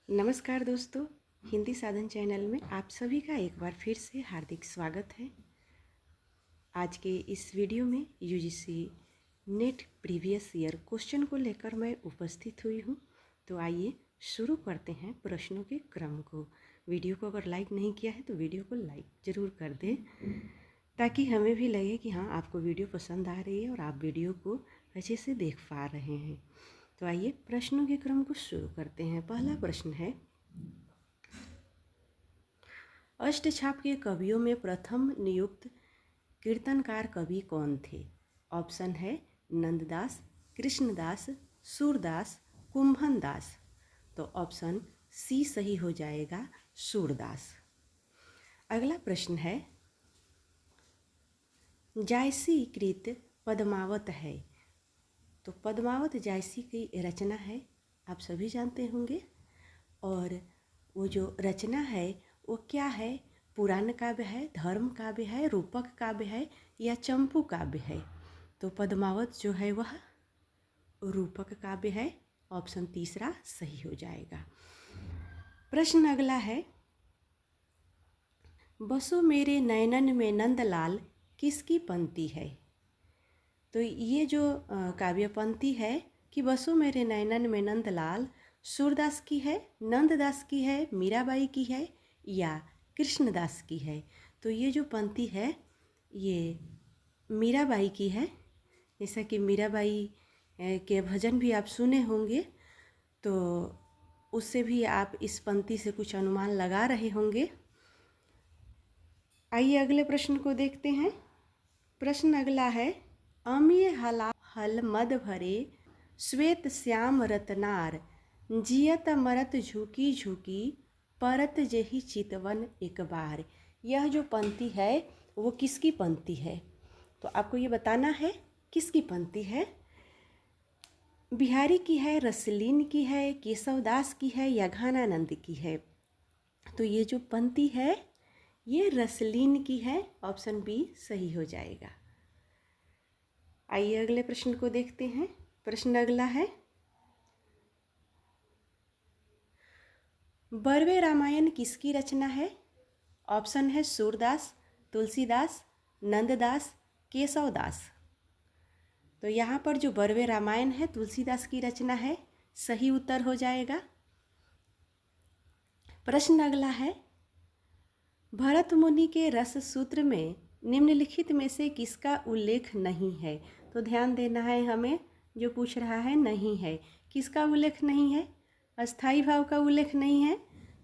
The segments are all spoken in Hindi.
नमस्कार दोस्तों, हिंदी साधन चैनल में आप सभी का एक बार फिर से हार्दिक स्वागत है। आज के इस वीडियो में UGC net previous year question को लेकर मैं उपस्थित हुई हूँ। तो आइए शुरू करते हैं प्रश्नों के क्रम को। वीडियो को अगर लाइक नहीं किया है तो वीडियो को लाइक ज़रूर कर दें, ताकि हमें भी लगे कि हाँ, आपको वीडियो पसंद आ रही है और आप वीडियो को अच्छे से देख पा रहे हैं। तो आइए प्रश्नों के क्रम को शुरू करते हैं। पहला प्रश्न है, अष्टछाप के कवियों में प्रथम नियुक्त कीर्तनकार कवि कौन थे? ऑप्शन है नंददास, कृष्णदास, सूरदास, कुंभनदास। तो ऑप्शन सी सही हो जाएगा, सूरदास। अगला प्रश्न है, जायसी कृत पद्मावत है। तो पद्मावत जायसी की रचना है, आप सभी जानते होंगे। और वो जो रचना है वो क्या है? पुराण काव्य है, धर्म काव्य है, रूपक काव्य है या चंपू काव्य है? तो पद्मावत जो है वह रूपक काव्य है। ऑप्शन तीसरा सही हो जाएगा। प्रश्न अगला है, बसो मेरे नयनन में नंदलाल किसकी पंक्ति है? तो ये जो काव्य पंक्ति है कि बसो मेरे नयनन में नंदलाल, सूरदास की है, नंददास की है, मीराबाई की है या कृष्णदास की है? तो ये जो पंक्ति है ये मीराबाई की है। जैसा कि मीराबाई के भजन भी आप सुने होंगे, तो उससे भी आप इस पंक्ति से कुछ अनुमान लगा रहे होंगे। आइए अगले प्रश्न को देखते हैं। प्रश्न अगला है, अमीय हला हल मद भरे श्वेत श्याम रतनार, जियत मरत झुकी झुकी परत जेहि चितवन एक बार। यह जो पंक्ति है वो किसकी पंक्ति है? तो आपको ये बताना है किसकी पंक्ति है। बिहारी की है, रसलीन की है, केशवदास की है या घानानंद की है? तो ये जो पंक्ति है ये रसलीन की है। ऑप्शन बी सही हो जाएगा। आइए अगले प्रश्न को देखते हैं। प्रश्न अगला है, बरवे रामायण किसकी रचना है? ऑप्शन है सूरदास, तुलसीदास, नंददास, केशवदास। तो यहाँ पर जो बरवे रामायण है तुलसीदास की रचना है, सही उत्तर हो जाएगा। प्रश्न अगला है, भरत मुनि के रस सूत्र में निम्नलिखित में से किसका उल्लेख नहीं है? तो ध्यान देना है हमें, जो पूछ रहा है नहीं है। किसका उल्लेख नहीं है? अस्थाई भाव का उल्लेख नहीं है,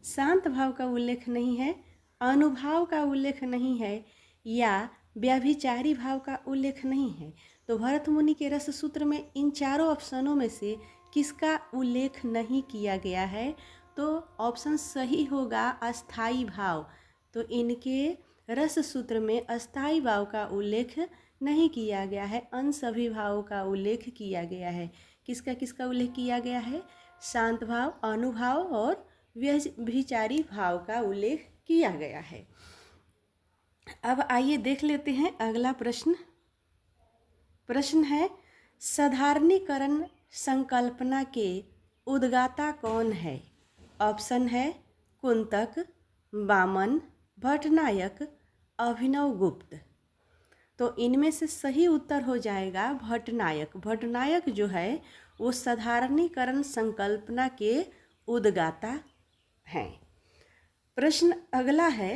शांत भाव का उल्लेख नहीं है, अनुभाव का उल्लेख नहीं है या व्याभिचारी भाव का उल्लेख नहीं है। तो भरत मुनि के रस सूत्र में इन चारों ऑप्शनों में से किसका उल्लेख नहीं किया गया है? तो ऑप्शन सही होगा अस्थाई भाव। तो इनके रस सूत्र में अस्थाई भाव का उल्लेख नहीं किया गया है, अन्य सभी भावों का उल्लेख किया गया है। किसका किसका उल्लेख किया गया है? शांत भाव, अनुभाव और व्यभिचारी भाव का उल्लेख किया गया है। अब आइए देख लेते हैं अगला प्रश्न। प्रश्न है, साधारणीकरण संकल्पना के उद्गाता कौन है? ऑप्शन है कुंतक, वामन, भट्टनायक, अभिनव गुप्त। तो इनमें से सही उत्तर हो जाएगा भट्टनायक। भट्टनायक जो है वो साधारणीकरण संकल्पना के उद्गाता हैं। प्रश्न अगला है,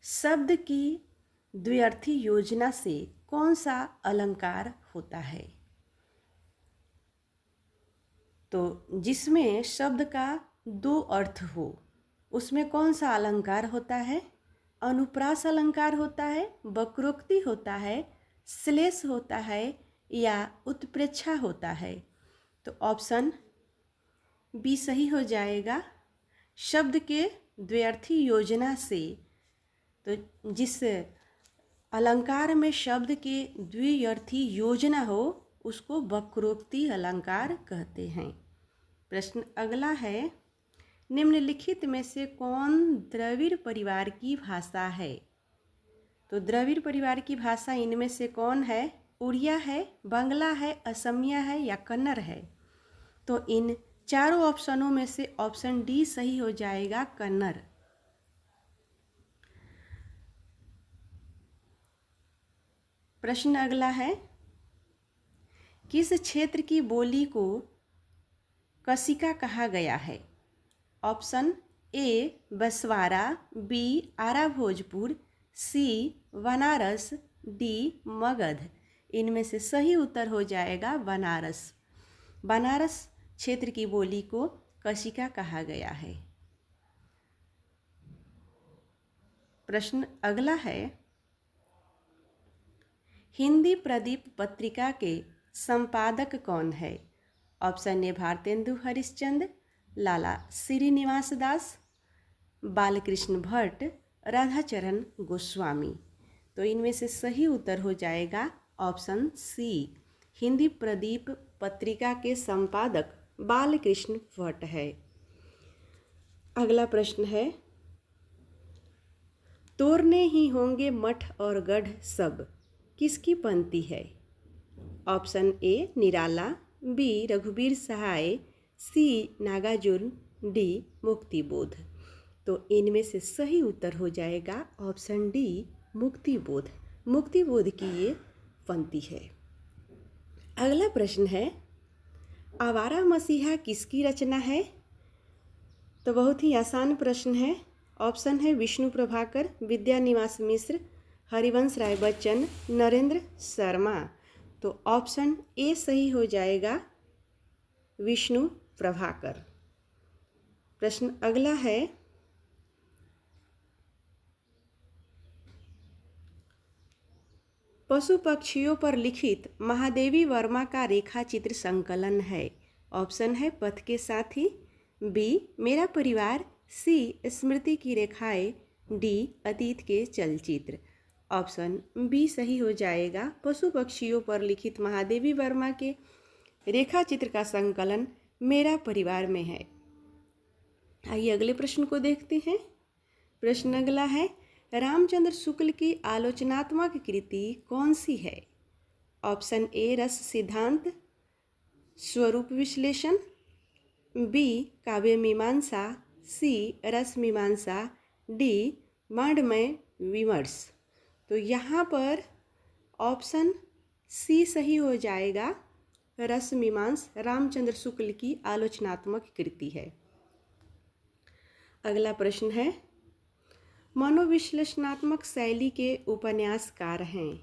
शब्द की द्व्यर्थी योजना से कौन सा अलंकार होता है? तो जिसमें शब्द का दो अर्थ हो उसमें कौन सा अलंकार होता है? अनुप्रास अलंकार होता है, वक्रोक्ति होता है, श्लेष होता है या उत्प्रेक्षा होता है? तो ऑप्शन बी सही हो जाएगा, शब्द के द्व्यर्थी योजना से। तो जिस अलंकार में शब्द के द्व्यर्थी योजना हो उसको वक्रोक्ति अलंकार कहते हैं। प्रश्न अगला है, निम्नलिखित में से कौन द्रविड़ परिवार की भाषा है? तो द्रविड़ परिवार की भाषा इनमें से कौन है? उड़िया है, बांग्ला है, असमिया है या कन्नड़ है? तो इन चारों ऑप्शनों में से ऑप्शन डी सही हो जाएगा, कन्नड़। प्रश्न अगला है, किस क्षेत्र की बोली को कशिका कहा गया है? Option A Baswara, B Ara Bhojpur, C Banaras, D Magadh. इनमें से सही उत्तर हो जाएगा बनारस। बनारस क्षेत्र की बोली को कशिका कहा गया है। प्रश्न अगला है, हिंदी प्रदीप पत्रिका के संपादक कौन है? ऑप्शन ए भारतेंदु हरिश्चंद्र, लाला श्रीनिवास दास, बालकृष्ण भट्ट, राधाचरण गोस्वामी। तो इनमें से सही उत्तर हो जाएगा ऑप्शन सी, हिंदी प्रदीप पत्रिका के संपादक बालकृष्ण भट्ट है। अगला प्रश्न है, तोड़ने ही होंगे मठ और गढ़ सब, किसकी पंक्ति है? ऑप्शन ए निराला, बी रघुवीर सहाय, सी नागार्जुन, डी मुक्तिबोध। तो इनमें से सही उत्तर हो जाएगा ऑप्शन डी मुक्तिबोध। मुक्तिबोध की ये पंक्ति है। अगला प्रश्न है, आवारा मसीहा किसकी रचना है? तो बहुत ही आसान प्रश्न है। ऑप्शन है विष्णु प्रभाकर, विद्यानिवास मिश्र, हरिवंश राय बच्चन, नरेंद्र शर्मा। तो ऑप्शन ए सही हो जाएगा, विष्णु प्रभाकर। प्रश्न अगला है, पशु पक्षियों पर लिखित महादेवी वर्मा का रेखा चित्र संकलन है। ऑप्शन है पथ के साथी, बी मेरा परिवार, सी स्मृति की रेखाएं, डी अतीत के चलचित्र। ऑप्शन बी सही हो जाएगा, पशु पक्षियों पर लिखित महादेवी वर्मा के रेखा चित्र का संकलन मेरा परिवार में है। आइए अगले प्रश्न को देखते हैं। प्रश्न अगला है, रामचंद्र शुक्ल की आलोचनात्मक कृति कौन सी है? ऑप्शन ए रस सिद्धांत, स्वरूप विश्लेषण, बी काव्य मीमांसा, सी रस मीमांसा, डी मांडमय विमर्श। तो यहाँ पर ऑप्शन सी सही हो जाएगा, रस मीमांस रामचंद्र शुक्ल की आलोचनात्मक कृति है। अगला प्रश्न है, मनोविश्लेषणात्मक शैली के उपन्यासकार हैं?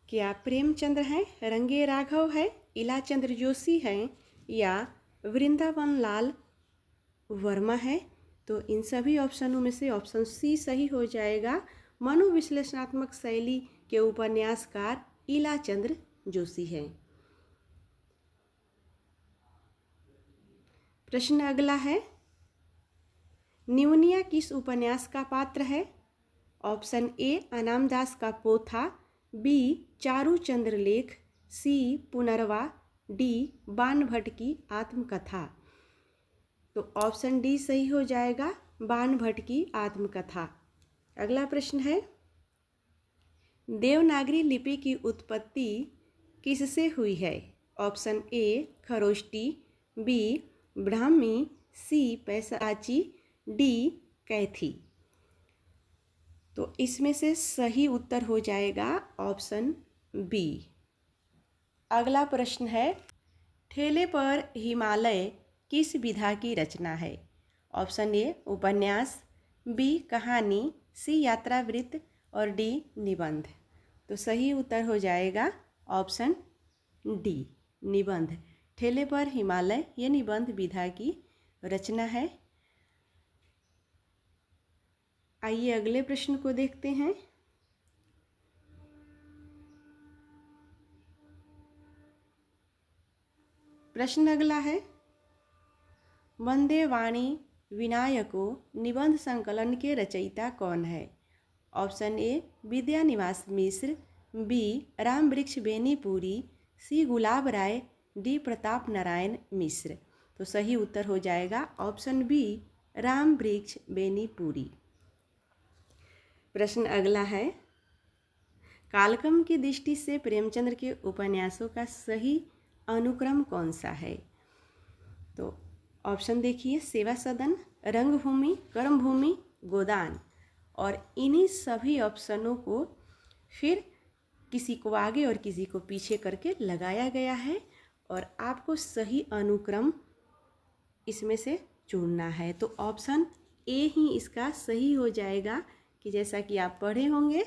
क्या प्रेमचंद्र हैं, रंगे राघव है, इलाचंद्र जोशी हैं, या वृंदावन लाल वर्मा है? तो इन सभी ऑप्शनों में से ऑप्शन सी सही हो जाएगा, मनोविश्लेषणात्मक शैली के उपन्यासकार इलाचंद्र जोशी हैं। प्रश्न अगला है, निवनिया किस उपन्यास का पात्र है? ऑप्शन ए अनामदास का पोथा, बी चारू चंद्रलेख, सी पुनर्वा, डी बाण भट्ट की आत्मकथा। तो ऑप्शन डी सही हो जाएगा, बाण भट्ट की आत्मकथा। अगला प्रश्न है, देवनागरी लिपि की उत्पत्ति किससे हुई है? Option A Kharoshthi, B Brahmi, C Paishachi, D Kaithi. तो इसमें से सही उत्तर हो जाएगा ऑप्शन बी। अगला प्रश्न है, ठेले पर हिमालय किस विधा की रचना है? ऑप्शन ए उपन्यास, बी कहानी, सी यात्रावृत्त और डी निबंध। तो सही उत्तर हो जाएगा ऑप्शन डी निबंध। ठेले पर हिमालय ये निबंध विधा की रचना है। आइए अगले प्रश्न को देखते हैं। प्रश्न अगला है, वंदे वाणी विनायको निबंध संकलन के रचयिता कौन है? Option a Vidyaniwas Mishra, b Ram Vriksh Benipuri, c Gulab Rai, d Pratap Narayan Mishra. तो सही उत्तर हो जाएगा ऑप्शन बी राम वृक्ष बेनीपुरी। प्रश्न अगला है, कालक्रम की दृष्टि से प्रेमचंद्र के उपन्यासों का सही अनुक्रम कौन सा है? तो ऑप्शन देखिए, सेवा सदन, रंगभूमि, कर्मभूमि, गोदान। और इन्हीं सभी ऑप्शनों को फिर किसी को आगे और किसी को पीछे करके लगाया गया है और आपको सही अनुक्रम इसमें से चुनना है। तो ऑप्शन ए ही इसका सही हो जाएगा कि जैसा कि आप पढ़े होंगे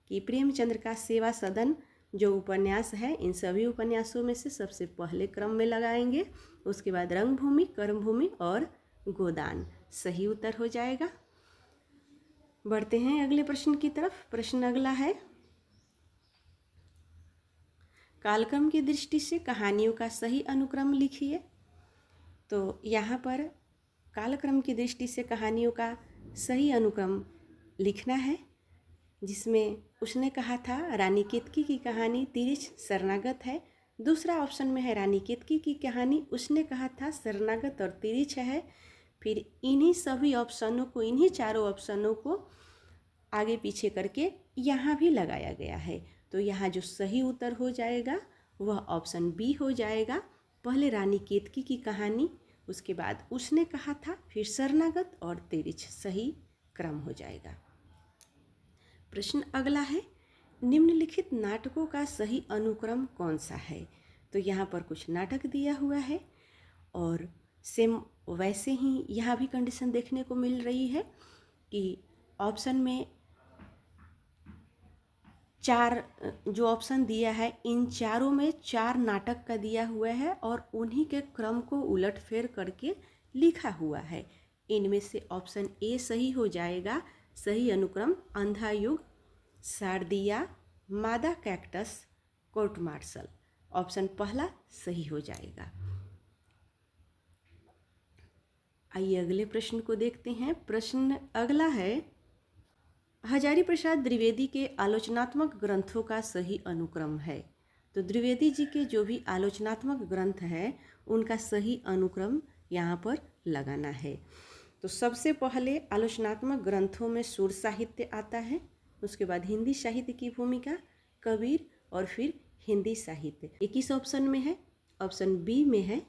कि प्रेमचंद्र का सेवा सदन जो उपन्यास है, इन सभी उपन्यासों में से सबसे पहले क्रम में लगाएंगे, उसके बाद रंगभूमि, कर्मभूमि और गोदान। सही उत्तर हो जाएगा। बढ़ते हैं अगले प्रश्न की तरफ। प्रश्न अगला है, कालक्रम की दृष्टि से कहानियों का सही अनुक्रम लिखिए। तो यहाँ पर कालक्रम की दृष्टि से कहानियों का सही अनुक्रम लिखना है, जिसमें उसने कहा था रानी केतकी की कहानी तिरिछ शरणागत है। दूसरा ऑप्शन में है रानी केतकी की कहानी, उसने कहा था शरणागत और तिरिछ है। फिर इन्हीं सभी ऑप्शनों को, इन्हीं चारों ऑप्शनों को आगे पीछे करके यहाँ भी लगाया गया है। तो यहाँ जो सही उत्तर हो जाएगा वह ऑप्शन बी हो जाएगा। पहले रानी केतकी की कहानी, उसके बाद उसने कहा था, फिर शरणागत और तिरिछ, सही क्रम हो जाएगा। प्रश्न अगला है, निम्नलिखित नाटकों का सही अनुक्रम कौन सा है। तो यहाँ पर कुछ नाटक दिया हुआ है और सेम वैसे ही यहाँ भी कंडीशन देखने को मिल रही है कि ऑप्शन में चार जो ऑप्शन दिया है, इन चारों में 4 नाटक का दिया हुआ है और उन्हीं के क्रम को उलटफेर करके लिखा हुआ है। इनमें से ऑप्शन ए सही हो जाएगा। सही अनुक्रम अंधा युग, शारदिया, मादा कैक्टस, कोर्ट मार्शल। ऑप्शन पहला सही हो जाएगा। आइए अगले प्रश्न को देखते हैं। प्रश्न अगला है, हजारी प्रसाद द्विवेदी के आलोचनात्मक ग्रंथों का सही अनुक्रम है। तो द्विवेदी जी के जो भी आलोचनात्मक ग्रंथ है उनका सही अनुक्रम यहाँ पर लगाना है। तो सबसे पहले आलोचनात्मक ग्रंथों में सुर साहित्य आता है, उसके बाद हिंदी साहित्य की भूमिका, कबीर और फिर हिंदी साहित्य। 21 ऑप्शन में है। ऑप्शन बी में है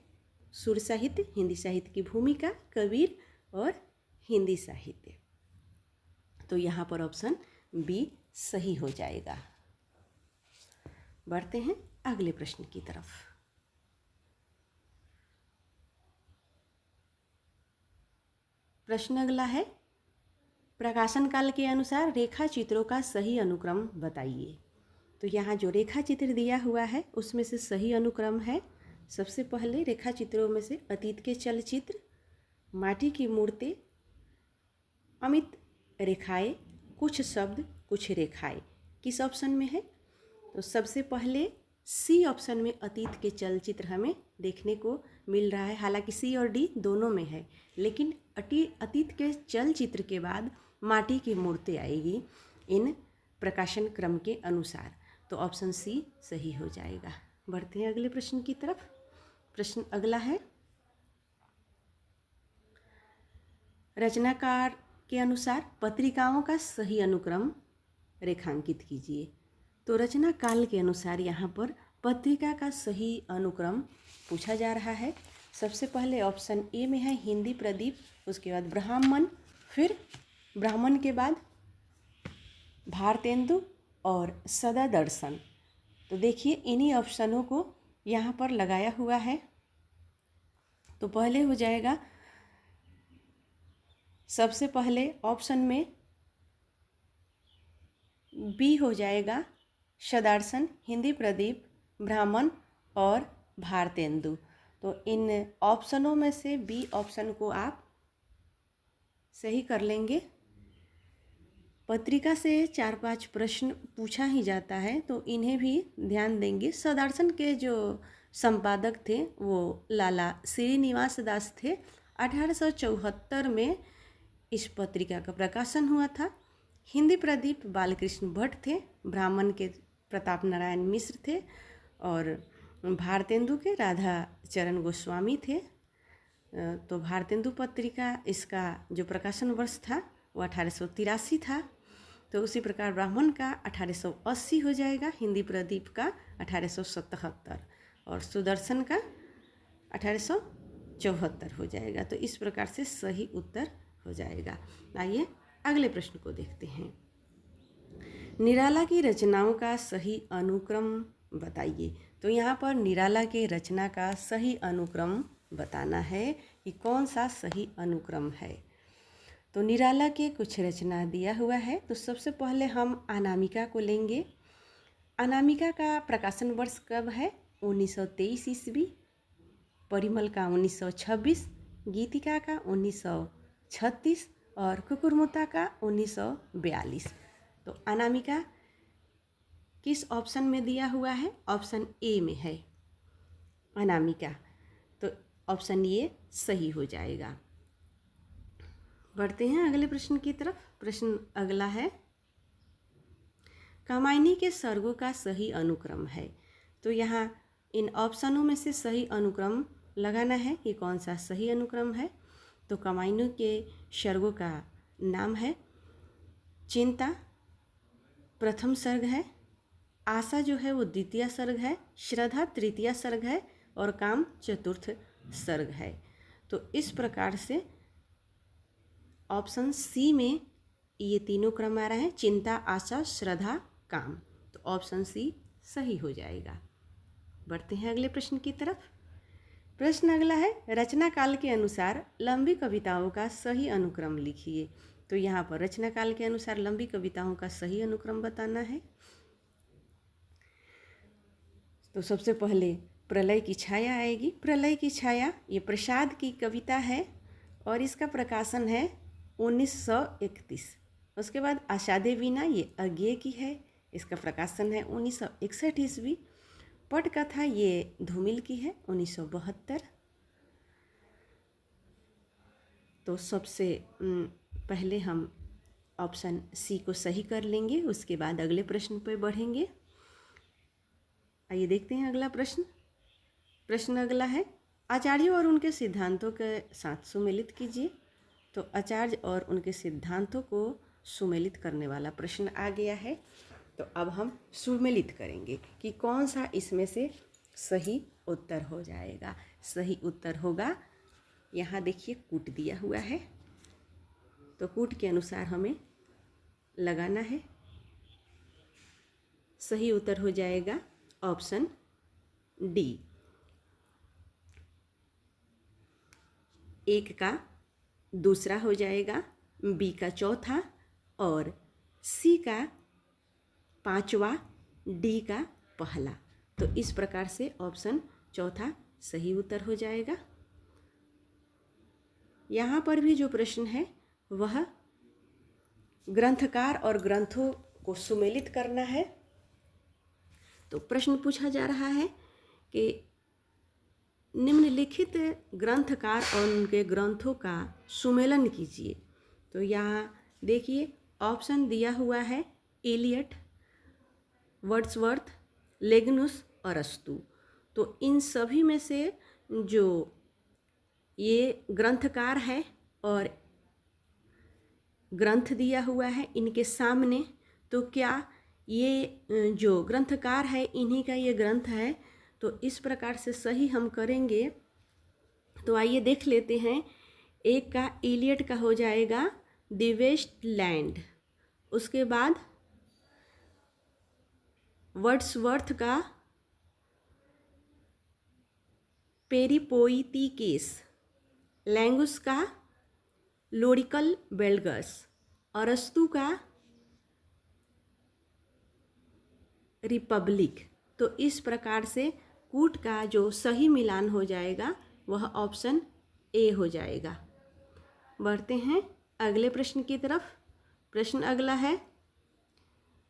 सुर साहित्य, हिंदी साहित्य की भूमिका, कबीर और हिंदी साहित्य। तो यहाँ पर ऑप्शन बी सही हो जाएगा। बढ़ते हैं अगले प्रश्न की तरफ। प्रश्न अगला है, प्रकाशन काल के अनुसार रेखा चित्रों का सही अनुक्रम बताइए। तो यहाँ जो रेखा चित्र दिया हुआ है उसमें से सही अनुक्रम है, सबसे पहले रेखा चित्रों में से अतीत के चलचित्र, माटी की मूर्ति, अमित रेखाएं, कुछ शब्द कुछ रेखाएं। किस ऑप्शन में है? तो सबसे पहले सी ऑप्शन में अतीत के चलचित्र हमें देखने को मिल रहा है। हालांकि सी और डी दोनों में है, लेकिन अतीत के चलचित्र के बाद माटी की मूर्ति आएगी इन प्रकाशन क्रम के अनुसार। तो ऑप्शन सी सही हो जाएगा। बढ़ते हैं अगले प्रश्न की तरफ। प्रश्न अगला है, रचनाकार के अनुसार पत्रिकाओं का सही अनुक्रम रेखांकित कीजिए। तो रचना काल के अनुसार यहाँ पर पत्रिका का सही अनुक्रम पूछा जा रहा है। सबसे पहले ऑप्शन ए में है हिंदी प्रदीप, उसके बाद ब्राह्मण, फिर ब्राह्मण के बाद भारतेंदु और सदा दर्शन। तो देखिए इन्हीं ऑप्शनों को यहाँ पर लगाया हुआ है। तो पहले हो जाएगा, सबसे पहले ऑप्शन में बी हो जाएगा, सदार्शन, हिंदी प्रदीप, ब्राह्मण और भारतेंदु। तो इन ऑप्शनों में से बी ऑप्शन को आप सही कर लेंगे। पत्रिका से 4-5 प्रश्न पूछा ही जाता है, तो इन्हें भी ध्यान देंगे। सदार्शन के जो संपादक थे वो लाला श्रीनिवास दास थे। 1874 में इस पत्रिका का प्रकाशन हुआ था। हिंदी प्रदीप बालकृष्ण भट्ट थे, ब्राह्मण के प्रताप नारायण मिश्र थे और भारतेंदु के राधा चरण गोस्वामी थे। तो भारतेंदु पत्रिका, इसका जो प्रकाशन वर्ष था वो 1883 था। तो उसी प्रकार ब्राह्मण का 1880 हो जाएगा, हिंदी प्रदीप का 1877 और सुदर्शन का 74 हो जाएगा। तो इस प्रकार से सही उत्तर हो जाएगा। आइए अगले प्रश्न को देखते हैं। निराला की रचनाओं का सही अनुक्रम बताइए। तो यहाँ पर निराला के रचना का सही अनुक्रम बताना है कि कौन सा सही अनुक्रम है। तो निराला के कुछ रचना दिया हुआ है। तो सबसे पहले हम अनामिका को लेंगे। अनामिका का प्रकाशन वर्ष कब है? 1923 ईस्वी। परिमल का 1926, गीतिका का 1936 और कुकुरमुत्ता का 1942। तो अनामिका किस ऑप्शन में दिया हुआ है? ऑप्शन ए में है अनामिका। तो ऑप्शन ए सही हो जाएगा। बढ़ते हैं अगले प्रश्न की तरफ। प्रश्न अगला है, कामायनी के सर्गों का सही अनुक्रम है। तो यहाँ इन ऑप्शनों में से सही अनुक्रम लगाना है कि कौन सा सही अनुक्रम है। तो कामायनी के सर्गों का नाम है चिंता प्रथम सर्ग है, आशा जो है वो द्वितीय सर्ग है, श्रद्धा तृतीय सर्ग है और काम चतुर्थ सर्ग है। तो इस प्रकार से ऑप्शन सी में ये तीनों क्रम आ रहे हैं, चिंता, आशा, श्रद्धा, काम। तो ऑप्शन सी सही हो जाएगा। बढ़ते हैं अगले प्रश्न की तरफ। प्रश्न अगला है, रचना काल के अनुसार लंबी कविताओं का सही अनुक्रम लिखिए। तो यहाँ पर रचना काल के अनुसार लंबी कविताओं का सही अनुक्रम बताना है। तो सबसे पहले प्रलय की छाया आएगी। प्रलय की छाया ये प्रसाद की कविता है और इसका प्रकाशन है 1931। उसके बाद आषाढ़े वीणा ये अज्ञेय की है, इसका प्रकाशन है 1961 ईस्वी। पटकथा ये धूमिल की है 1972। तो सबसे पहले हम ऑप्शन सी को सही कर लेंगे, उसके बाद अगले प्रश्न पर बढ़ेंगे। आइए देखते हैं अगला प्रश्न। प्रश्न अगला है, आचार्यों और उनके सिद्धांतों के साथ सुमेलित कीजिए। तो आचार्य और उनके सिद्धांतों को सुमेलित करने वाला प्रश्न आ गया है। तो अब हम सुमेलित करेंगे कि कौन सा इसमें से सही उत्तर हो जाएगा। सही उत्तर होगा, यहाँ देखिए कूट दिया हुआ है, तो कूट के अनुसार हमें लगाना है। सही उत्तर हो जाएगा ऑप्शन डी। एक का दूसरा हो जाएगा, बी का चौथा और सी का पांचवा, डी का पहला। तो इस प्रकार से ऑप्शन चौथा सही उत्तर हो जाएगा। यहाँ पर भी जो प्रश्न है वह ग्रंथकार और ग्रंथों को सुमेलित करना है। तो प्रश्न पूछा जा रहा है कि निम्नलिखित ग्रंथकार और उनके ग्रंथों का सुमेलन कीजिए। तो यहाँ देखिए ऑप्शन दिया हुआ है एलियट, वर्ड्सवर्थ, लेगनुस और अरस्तू। तो इन सभी में से जो ये ग्रंथकार है और ग्रंथ दिया हुआ है इनके सामने, तो क्या ये जो ग्रंथकार है इन्हीं का ये ग्रंथ है? तो इस प्रकार से सही हम करेंगे। तो आइए देख लेते हैं। एक का एलियट का हो जाएगा द वेस्ट लैंड, उसके बाद वर्ड्सवर्थ का पेरिपोइटिकेस, लैंगुस का लोरिकल बेल्गस, अरस्तु का रिपब्लिक। तो इस प्रकार से कूट का जो सही मिलान हो जाएगा वह ऑप्शन ए हो जाएगा। बढ़ते हैं अगले प्रश्न की तरफ। प्रश्न अगला है,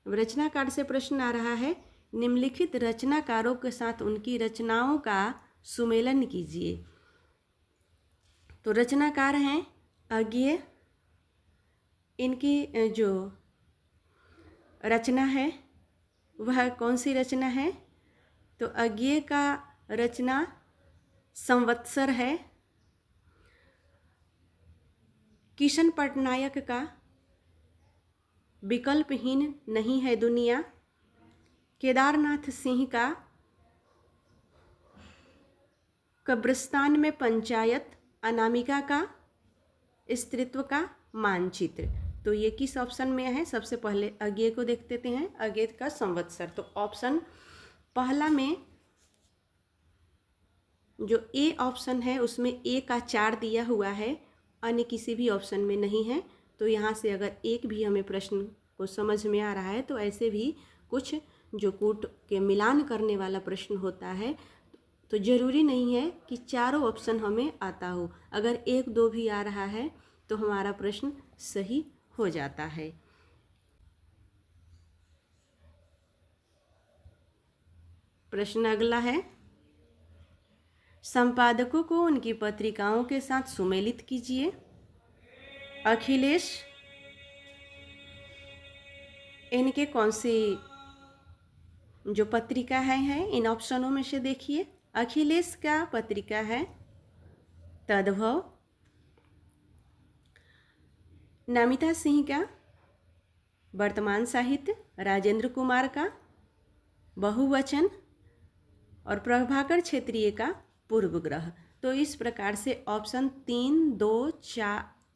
रचनाकार से प्रश्न आ रहा है, निम्नलिखित रचनाकारों के साथ उनकी रचनाओं का सुमेलन कीजिए। तो रचनाकार हैं अज्ञेय, इनकी जो रचना है वह कौन सी रचना है? तो अज्ञेय का रचना संवत्सर है। किशन पटनायक का विकल्पहीन नहीं है दुनिया, केदारनाथ सिंह का कब्रिस्तान में पंचायत, अनामिका का स्त्रीत्व का मानचित्र। तो ये किस ऑप्शन में है? सबसे पहले अज्ञेय को देख लेते हैं, अज्ञेय का संवत्सर। तो ऑप्शन पहला में जो ए ऑप्शन है उसमें ए का 4 दिया हुआ है, अन्य किसी भी ऑप्शन में नहीं है। तो यहाँ से अगर एक भी हमें प्रश्न को समझ में आ रहा है तो ऐसे भी कुछ जो कूट के मिलान करने वाला प्रश्न होता है तो ज़रूरी नहीं है कि चारों ऑप्शन हमें आता हो। अगर एक दो भी आ रहा है तो हमारा प्रश्न सही हो जाता है। प्रश्न अगला है, संपादकों को उनकी पत्रिकाओं के साथ सुमेलित कीजिए। अखिलेश, इनके कौन सी जो पत्रिका है इन ऑप्शनों में से देखिए। अखिलेश का पत्रिका है तद्भव, नमिता सिंह का वर्तमान साहित्य, राजेंद्र कुमार का बहुवचन और प्रभाकर क्षेत्रीय का पूर्वग्रह। तो इस प्रकार से ऑप्शन 3, 2,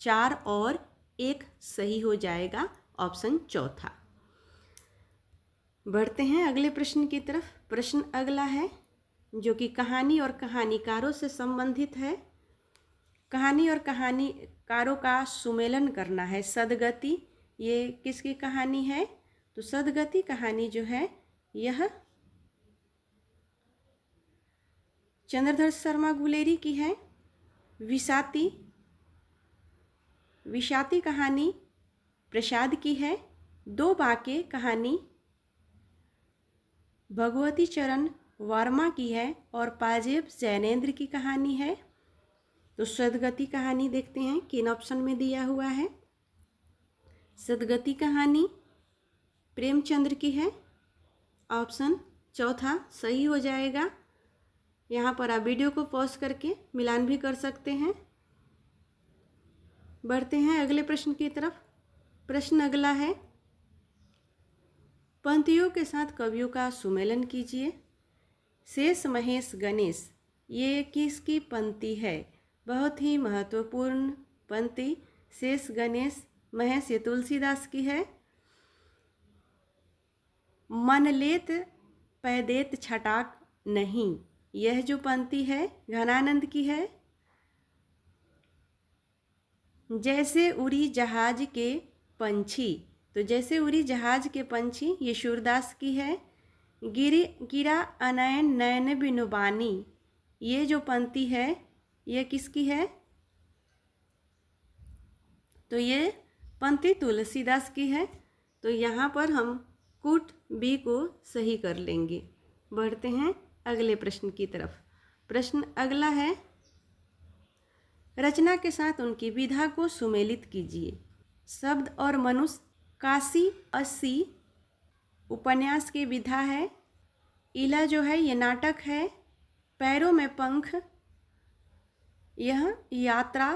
4 और 1 सही हो जाएगा, ऑप्शन चौथा। बढ़ते हैं अगले प्रश्न की तरफ। प्रश्न अगला है जो कि कहानी और कहानीकारों से संबंधित है। कहानी और कहानीकारों का सुमेलन करना है। सदगति, ये किसकी कहानी है? तो सदगति कहानी जो है यह चंद्रधर शर्मा गुलेरी की है। विषाती कहानी प्रसाद की है। दो बाके कहानी भगवती चरण वर्मा की है और पाजेब जैनेन्द्र की कहानी है। तो सदगति कहानी देखते हैं किन ऑप्शन में दिया हुआ है। सदगति कहानी प्रेमचंद्र की है, ऑप्शन चौथा सही हो जाएगा। यहाँ पर आप वीडियो को पॉज करके मिलान भी कर सकते हैं। बढ़ते हैं अगले प्रश्न की तरफ। प्रश्न अगला है, पंक्तियों के साथ कवियों का सुमेलन कीजिए। शेष महेश गणेश, ये किसकी पंक्ति है? बहुत ही महत्वपूर्ण पंक्ति शेष गणेश महेश, ये तुलसीदास की है। मन लेत पैदेत छटाक नहीं, यह जो पंक्ति है घनानंद की है। जैसे उड़ी जहाज के पंछी, तो जैसे उड़ी जहाज के पंछी ये सूरदास की है। गिरा अनयन नयन बिनुबानी, ये जो पंक्ति है ये किसकी है? तो ये पंक्ति तुलसीदास की है। तो यहाँ पर हम कूट बी को सही कर लेंगे। बढ़ते हैं अगले प्रश्न की तरफ। प्रश्न अगला है, रचना के साथ उनकी विधा को सुमेलित कीजिए। शब्द और मनुष्य काशी 80 उपन्यास की विधा है। इला जो है ये नाटक है। पैरों में पंख, यह यात्रा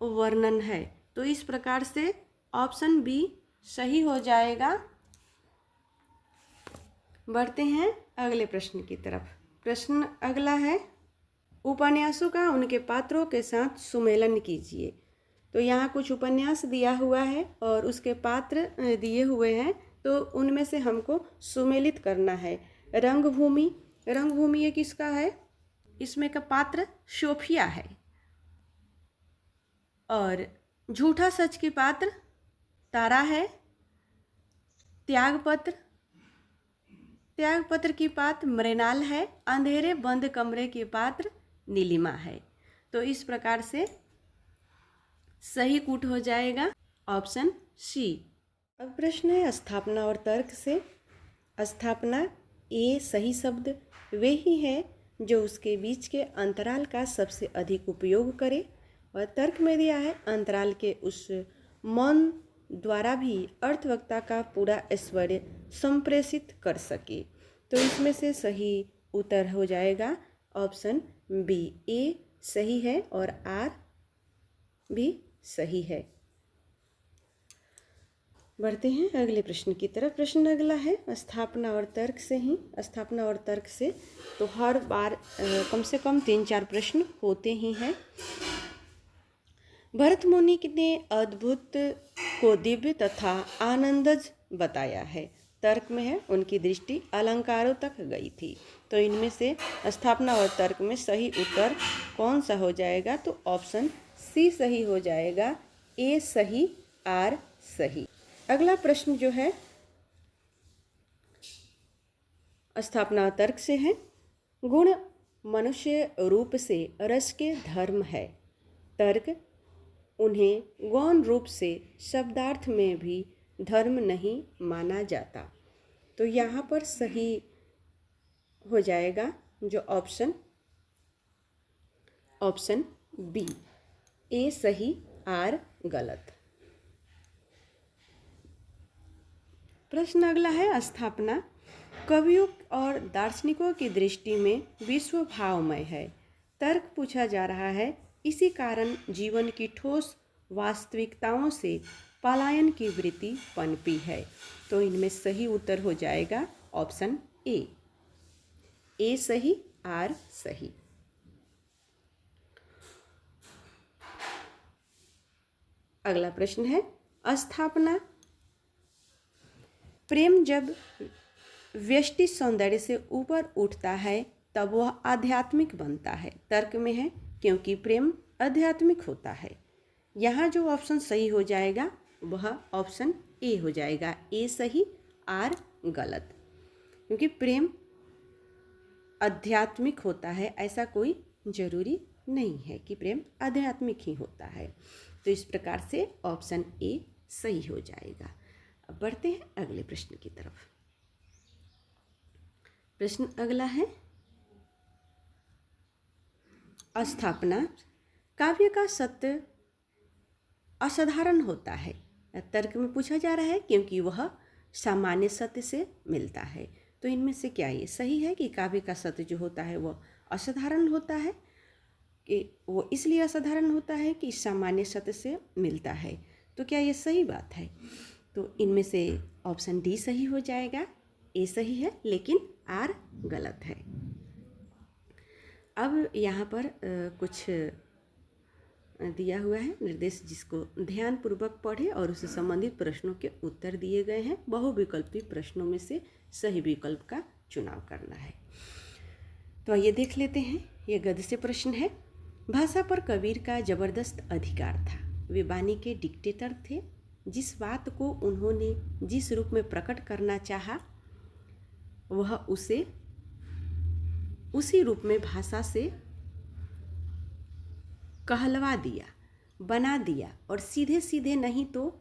वर्णन है। तो इस प्रकार से ऑप्शन बी सही हो जाएगा। बढ़ते हैं अगले प्रश्न की तरफ। प्रश्न अगला है, उपन्यासों का उनके पात्रों के साथ सुमेलन कीजिए। तो यहाँ कुछ उपन्यास दिया हुआ है और उसके पात्र दिए हुए हैं, तो उनमें से हमको सुमेलित करना है। रंगभूमि, रंगभूमि ये किसका है? इसमें का पात्र सोफिया है। और झूठा सच की पात्र तारा है। त्यागपत्र, त्यागपत्र की पात्र मृणाल है। अंधेरे बंद कमरे की पात्र नीलिमा है। तो इस प्रकार से सही कूट हो जाएगा ऑप्शन सी। अब प्रश्न है स्थापना और तर्क से। स्थापना, ए सही शब्द वे ही है जो उसके बीच के अंतराल का सबसे अधिक उपयोग करे, और तर्क में दिया है अंतराल के उस मौन द्वारा भी अर्थवक्ता का पूरा ऐश्वर्य संप्रेषित कर सके। तो इसमें से सही उत्तर हो जाएगा ऑप्शन बी। ए सही है और आर भी सही है। बढ़ते हैं अगले प्रश्न की तरफ। प्रश्न अगला है स्थापना और तर्क से ही, स्थापना और तर्क से। तो हर बार कम से कम 3-4 प्रश्न होते ही हैं। भरत मुनि ने अद्भुत को दिव्य तथा आनंदज बताया है। तर्क में है उनकी दृष्टि अलंकारों तक गई थी। तो इनमें से स्थापना और तर्क में सही उत्तर कौन सा हो जाएगा? तो ऑप्शन सी सही हो जाएगा, ए सही, आर सही। अगला प्रश्न जो है स्थापना और तर्क से है। गुण मनुष्य रूप से रस के धर्म है। तर्क उन्हें गौण रूप से शब्दार्थ में भी धर्म नहीं माना जाता। तो यहाँ पर सही हो जाएगा जो ऑप्शन बी, ए सही, आर गलत। प्रश्न अगला है स्थापना कवियों और दार्शनिकों की दृष्टि में विश्व भावमय है। तर्क पूछा जा रहा है, इसी कारण जीवन की ठोस वास्तविकताओं से पलायन की वृत्ति पनपी है। तो इनमें सही उत्तर हो जाएगा ऑप्शन ए सही, आर सही। अगला प्रश्न है स्थापना प्रेम जब व्यष्टि सौंदर्य से ऊपर उठता है तब वह आध्यात्मिक बनता है। तर्क में है क्योंकि प्रेम आध्यात्मिक होता है। यहाँ जो ऑप्शन सही हो जाएगा वह ऑप्शन ए हो जाएगा, ए सही, आर गलत। क्योंकि प्रेम आध्यात्मिक होता है ऐसा कोई जरूरी नहीं है कि प्रेम आध्यात्मिक ही होता है। तो इस प्रकार से ऑप्शन ए सही हो जाएगा। अब बढ़ते हैं अगले प्रश्न की तरफ। प्रश्न अगला है स्थापना काव्य का सत्य असाधारण होता है। तर्क में पूछा जा रहा है क्योंकि वह सामान्य सत्य से मिलता है। तो इनमें से क्या ये सही है कि काव्य का सत्य जो होता है वह असाधारण होता है? कि वो इसलिए असाधारण होता है कि सामान्य सत्य से मिलता है। तो क्या ये सही बात है? तो इनमें से ऑप्शन डी सही हो जाएगा, ए सही है लेकिन आर गलत है। अब यहाँ पर कुछ दिया हुआ है निर्देश, जिसको ध्यानपूर्वक पढ़े और उससे संबंधित प्रश्नों के उत्तर दिए गए हैं। बहुविकल्पी प्रश्नों में से सही विकल्प का चुनाव करना है। तो आइए देख लेते हैं। यह गद्य से प्रश्न है। भाषा पर कबीर का जबरदस्त अधिकार था। वे वाणी के डिक्टेटर थे। जिस बात को उन्होंने जिस रूप में प्रकट करना चाहा वह उसे उसी रूप में भाषा से कहलवा दिया, बना दिया, और सीधे सीधे नहीं तो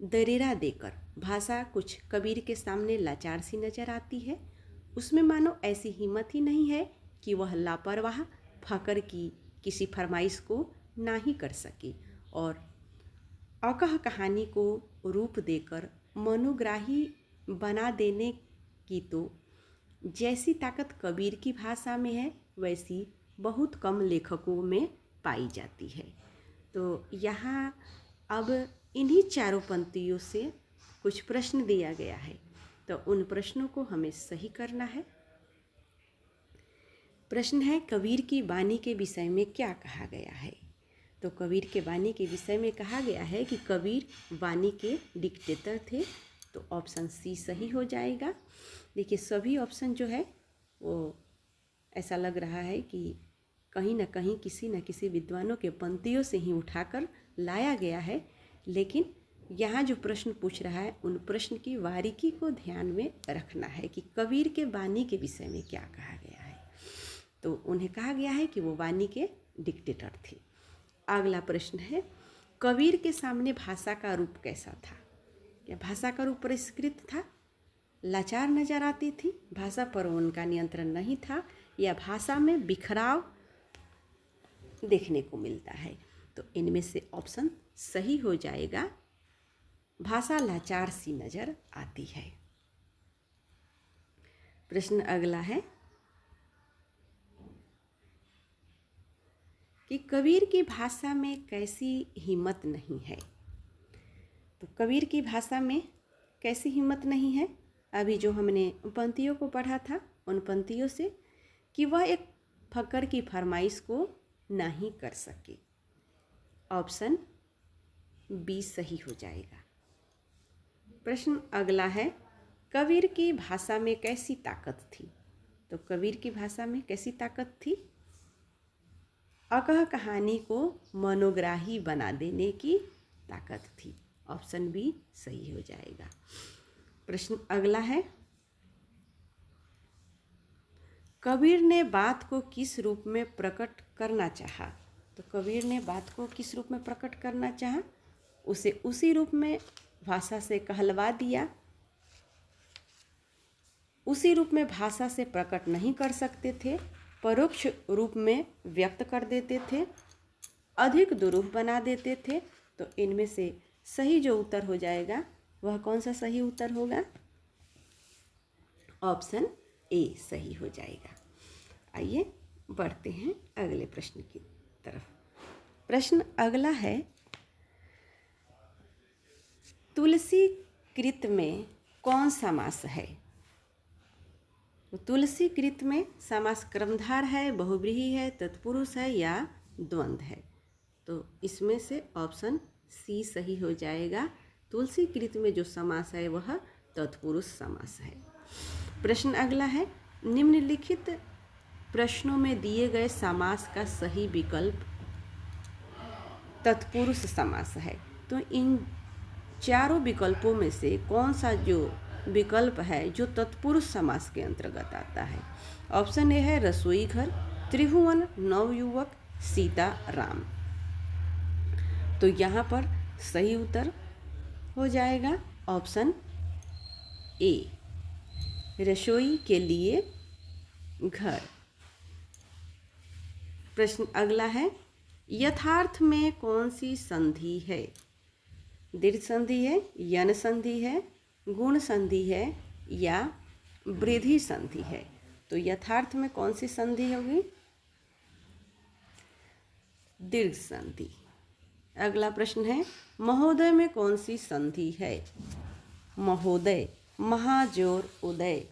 दरेरा देकर। भाषा कुछ कबीर के सामने लाचार सी नजर आती है। उसमें मानो ऐसी हिम्मत ही नहीं है कि वह लापरवाह फकर की किसी फरमाइश को ना ही कर सके, और अकह कहानी को रूप देकर मनोग्राही बना देने की तो जैसी ताकत कबीर की भाषा में है वैसी बहुत कम लेखकों में पाई जाती है। तो यहाँ अब इन्हीं चारों पंक्तियों से कुछ प्रश्न दिया गया है, तो उन प्रश्नों को हमें सही करना है। प्रश्न है कबीर की वाणी के विषय में क्या कहा गया है? तो कबीर के वाणी के विषय में कहा गया है कि कबीर वाणी के डिक्टेटर थे। तो ऑप्शन सी सही हो जाएगा। देखिए सभी ऑप्शन जो है वो ऐसा लग रहा है कि कहीं ना कहीं किसी न किसी विद्वानों के पंक्तियों से ही उठाकर लाया गया है, लेकिन यहाँ जो प्रश्न पूछ रहा है उन प्रश्न की बारीकी को ध्यान में रखना है कि कबीर के वाणी के विषय में क्या कहा गया है। तो उन्हें कहा गया है कि वो वाणी के डिक्टेटर थे। अगला प्रश्न है कबीर के सामने भाषा का रूप कैसा था? क्या भाषा का रूप परिष्कृत था, लाचार नजर आती थी, भाषा पर उनका नियंत्रण नहीं था, या भाषा में बिखराव देखने को मिलता है? तो इनमें से ऑप्शन सही हो जाएगा, भाषा लाचार सी नजर आती है। प्रश्न अगला है कि कबीर की भाषा में कैसी हिम्मत नहीं है? तो कबीर की भाषा में कैसी हिम्मत नहीं है, अभी जो हमने पंक्तियों को पढ़ा था उन पंक्तियों से, कि वह एक फक्कर की फरमाइश को नहीं कर सके। ऑप्शन बी सही हो जाएगा। प्रश्न अगला है, कबीर की भाषा में कैसी ताकत थी? तो कबीर की भाषा में कैसी ताकत थी? अकह कहानी को मनोग्राही बना देने की ताकत थी। ऑप्शन बी सही हो जाएगा। प्रश्न अगला है, कबीर ने बात को किस रूप में प्रकट करना चाहा? तो कबीर ने बात को किस रूप में प्रकट करना चाहा? उसे उसी रूप में भाषा से कहलवा दिया। उसी रूप में भाषा से प्रकट नहीं कर सकते थे, परोक्ष रूप में व्यक्त कर देते थे, अधिक दुरूह बना देते थे। तो इनमें से सही जो उत्तर हो जाएगा वह कौन सा सही उत्तर होगा? ऑप्शन ए सही हो जाएगा। आइए बढ़ते हैं अगले प्रश्न की तरफ। प्रश्न अगला है, तुलसी कृत में कौन समास है? तो तुलसी कृत में समास क्रमधार है, बहुव्रीहि है, तत्पुरुष है या द्वंद्व है? तो इसमें से ऑप्शन सी सही हो जाएगा। तुलसी कृत में जो समास है वह तत्पुरुष समास है। प्रश्न अगला है, निम्नलिखित प्रश्नों में दिए गए समास का सही विकल्प तत्पुरुष समास है। तो इन चारों विकल्पों में से कौन सा जो विकल्प है जो तत्पुरुष समास के अंतर्गत आता है? ऑप्शन ए है रसोई घर, त्रिभुवन, नवयुवक, सीता, राम। तो यहाँ पर सही उत्तर हो जाएगा ऑप्शन ए, रसोई के लिए घर। प्रश्न अगला है, यथार्थ में कौन सी संधि है? दीर्घ संधि है, यन संधि है, गुण संधि है या वृद्धि संधि है? तो यथार्थ में कौन सी संधि होगी? दीर्घ संधि। अगला प्रश्न है, महोदय में कौन सी संधि है? महोदय, महाजोर उदय।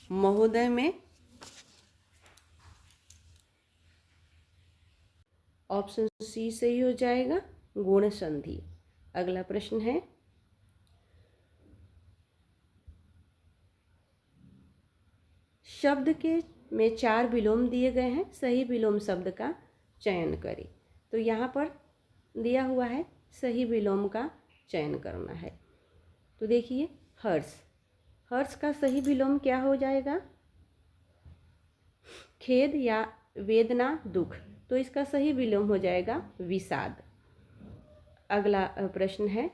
महोदय में ऑप्शन सी सही हो जाएगा, गुण संधि। अगला प्रश्न है, शब्द के में 4 विलोम दिए गए हैं, सही विलोम शब्द का चयन करें। तो यहाँ पर दिया हुआ है सही विलोम का चयन करना है। तो देखिए, हर्ष, हर्ष का सही विलोम क्या हो जाएगा? खेद या वेदना, दुख। तो इसका सही विलोम हो जाएगा विषाद। अगला प्रश्न है,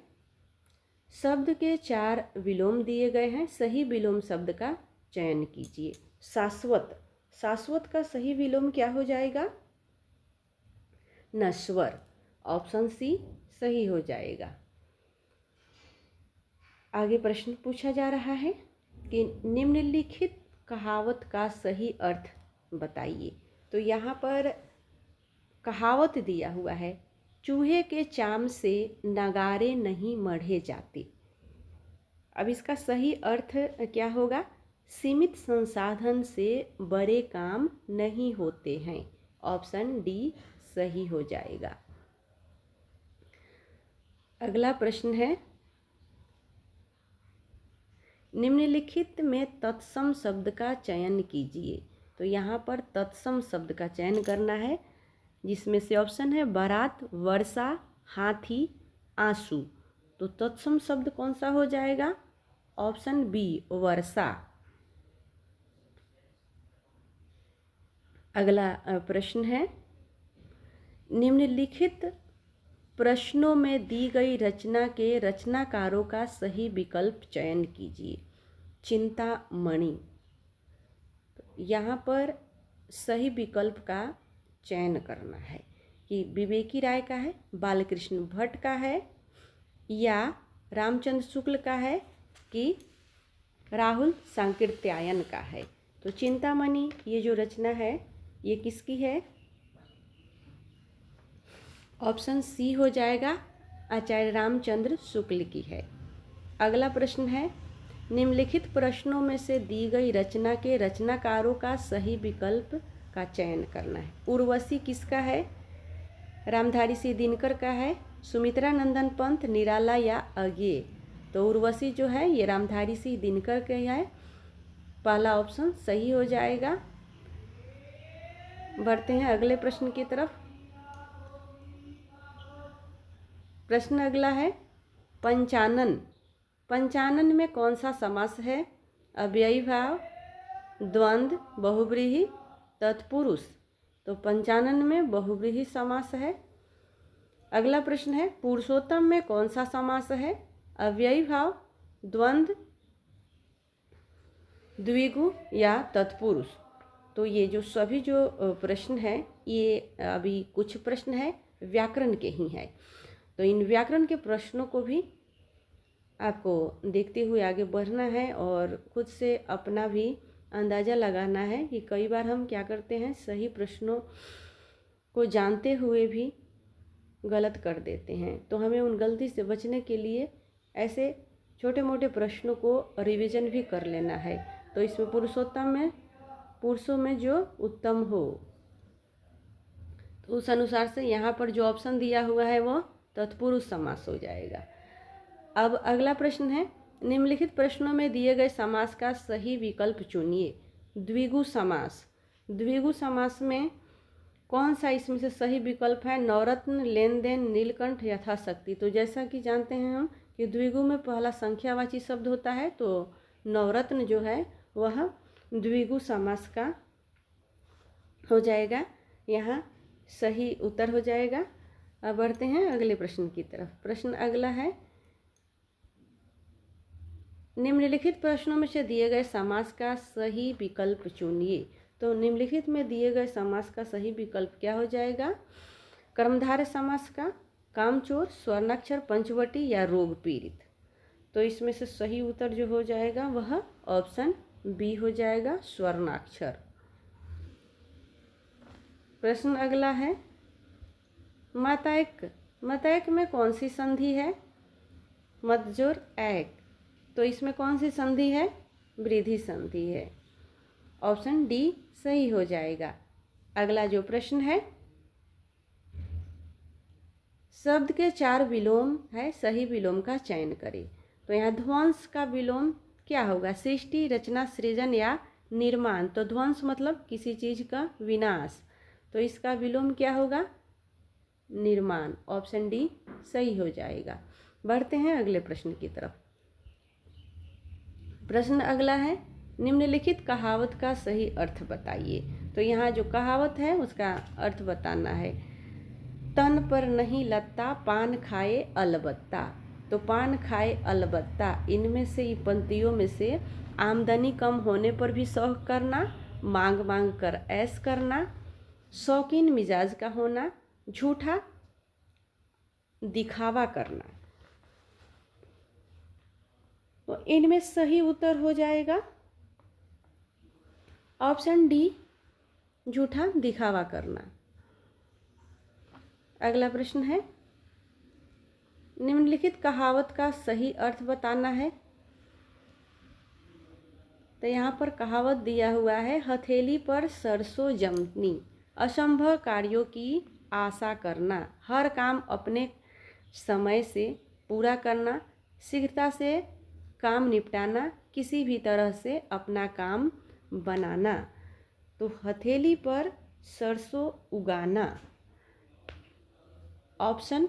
शब्द के 4 विलोम दिए गए हैं, सही विलोम शब्द का चयन कीजिए। शाश्वत, शाश्वत का सही विलोम क्या हो जाएगा? नश्वर। ऑप्शन सी सही हो जाएगा। आगे प्रश्न पूछा जा रहा है कि निम्नलिखित कहावत का सही अर्थ बताइए। तो यहाँ पर कहावत दिया हुआ है, चूहे के चाम से नगारे नहीं मढ़े जाते। अब इसका सही अर्थ क्या होगा? सीमित संसाधन से बड़े काम नहीं होते हैं। ऑप्शन डी सही हो जाएगा। अगला प्रश्न है, निम्नलिखित में तत्सम शब्द का चयन कीजिए। तो यहाँ पर तत्सम शब्द का चयन करना है, जिसमें से ऑप्शन है बारात, वर्षा, हाथी, आंसू। तो तत्सम शब्द कौन सा हो जाएगा? ऑप्शन बी वर्षा। अगला प्रश्न है, निम्नलिखित प्रश्नों में दी गई रचना के रचनाकारों का सही विकल्प चयन कीजिए। चिंतामणि। यहाँ पर सही विकल्प का चयन करना है कि विवेकी राय का है, बालकृष्ण भट्ट का है या रामचंद्र शुक्ल का है कि राहुल सांकृत्यायन का है। तो चिंतामणि ये जो रचना है ये किसकी है? ऑप्शन सी हो जाएगा, आचार्य रामचंद्र शुक्ल की है। अगला प्रश्न है, निम्नलिखित प्रश्नों में से दी गई रचना के रचनाकारों का सही विकल्प का चयन करना है। उर्वशी किसका है? रामधारी सिंह दिनकर का है, सुमित्रा नंदन पंत, निराला या अज्ञेय? तो उर्वशी जो है ये रामधारी सिंह दिनकर के है, पहला ऑप्शन सही हो जाएगा। बढ़ते हैं अगले प्रश्न की तरफ। प्रश्न अगला है, पंचानन। पंचानन में कौन सा समास है? अव्ययी भाव, द्वंद्व, बहुव्रीहि, तत्पुरुष? तो पंचानन में बहुव्रीहि समास है। अगला प्रश्न है, पुरुषोत्तम में कौन सा समास है? अव्ययी भाव, द्वंद्व, द्विगु या तत्पुरुष? तो ये जो सभी जो प्रश्न हैं ये अभी कुछ प्रश्न है व्याकरण के ही हैं, तो इन व्याकरण के प्रश्नों को भी आपको देखते हुए आगे बढ़ना है और खुद से अपना भी अंदाज़ा लगाना है कि कई बार हम क्या करते हैं, सही प्रश्नों को जानते हुए भी गलत कर देते हैं। तो हमें उन गलती से बचने के लिए ऐसे छोटे मोटे प्रश्नों को रिवीजन भी कर लेना है। तो इसमें पुरुषोत्तम में पुरुषों में जो उत्तम हो, तो उस अनुसार से यहाँ पर जो ऑप्शन दिया हुआ है वो तत्पुरुष समास हो जाएगा। अब अगला प्रश्न है, निम्नलिखित प्रश्नों में दिए गए समास का सही विकल्प चुनिए। द्विगु समास। द्विगु समास में कौन सा इसमें से सही विकल्प है? नवरत्न, लेन देन, नीलकंठ, यथाशक्ति? तो जैसा कि जानते हैं हम कि द्विगु में पहला संख्यावाची शब्द होता है, तो नवरत्न जो है वह द्विगु समास का हो जाएगा, यहाँ सही उत्तर हो जाएगा। अब बढ़ते हैं अगले प्रश्न की तरफ। प्रश्न अगला है, निम्नलिखित प्रश्नों में से दिए गए समास का सही विकल्प चुनिए। तो निम्नलिखित में दिए गए समास का सही विकल्प क्या हो जाएगा? कर्मधारय समास का, कामचोर, स्वर्णाक्षर, पंचवटी या रोग पीड़ित? तो इसमें से सही उत्तर जो हो जाएगा वह ऑप्शन बी हो जाएगा, स्वर्णाक्षर। प्रश्न अगला है, मतैक। मतैक में कौन सी संधि है? मध्जोर ऐक। तो इसमें कौन सी संधि है? वृद्धि संधि है, ऑप्शन डी सही हो जाएगा। अगला जो प्रश्न है, शब्द के 4 विलोम है, सही विलोम का चयन करें। तो यहाँ ध्वंस का विलोम क्या होगा? सृष्टि, रचना, सृजन या निर्माण? तो ध्वंस मतलब किसी चीज का विनाश, तो इसका विलोम क्या होगा? निर्माण, ऑप्शन डी सही हो जाएगा। बढ़ते हैं अगले प्रश्न की तरफ। प्रश्न अगला है, निम्नलिखित कहावत का सही अर्थ बताइए। तो यहाँ जो कहावत है उसका अर्थ बताना है। तन पर नहीं लत्ता, पान खाए अलबत्ता। तो पान खाए अलबत्ता, इनमें से पंक्तियों में से आमदनी कम होने पर भी शौक करना, मांग मांग कर ऐश करना, शौकीन मिजाज का होना, झूठा दिखावा करना? तो इनमें सही उत्तर हो जाएगा ऑप्शन डी, झूठा दिखावा करना। अगला प्रश्न है, निम्नलिखित कहावत का सही अर्थ बताना है। तो यहाँ पर कहावत दिया हुआ है, हथेली पर सरसों जमनी, असंभव कार्यों की आशा करना, हर काम अपने समय से पूरा करना, शीघ्रता से काम निपटाना, किसी भी तरह से अपना काम बनाना। तो हथेली पर सरसों उगाना, ऑप्शन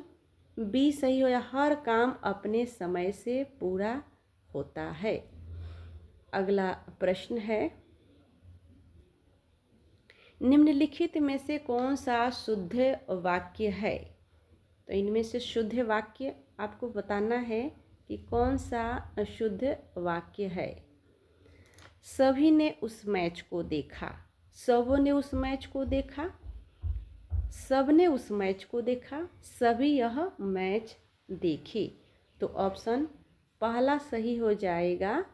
बी सही हो, या हर काम अपने समय से पूरा होता है। अगला प्रश्न है, निम्नलिखित में से कौन सा शुद्ध वाक्य है? तो इनमें से शुद्ध वाक्य आपको बताना है कि कौन सा शुद्ध वाक्य है। सभी ने उस मैच को देखा, सबों ने उस मैच को देखा, सबने उस मैच को देखा, सभी यह मैच देखे? तो ऑप्शन पहला सही हो जाएगा,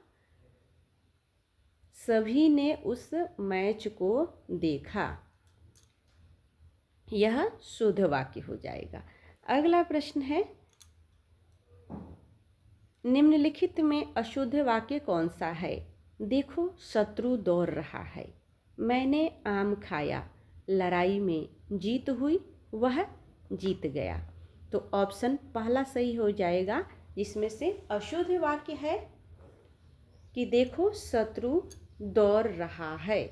सभी ने उस मैच को देखा, यह शुद्ध वाक्य हो जाएगा। अगला प्रश्न है, निम्नलिखित में अशुद्ध वाक्य कौन सा है? देखो शत्रु दौड़ रहा है, मैंने आम खाया, लड़ाई में जीत हुई, वह जीत गया। तो ऑप्शन पहला सही हो जाएगा, जिसमें से अशुद्ध वाक्य है कि देखो शत्रु दौड़ रहा है।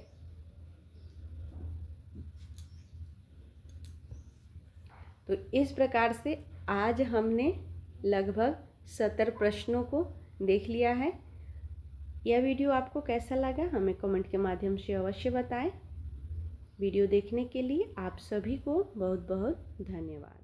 तो इस प्रकार से आज हमने लगभग 70 प्रश्नों को देख लिया है। यह वीडियो आपको कैसा लगा हमें कमेंट के माध्यम से अवश्य बताएं। वीडियो देखने के लिए आप सभी को बहुत बहुत धन्यवाद।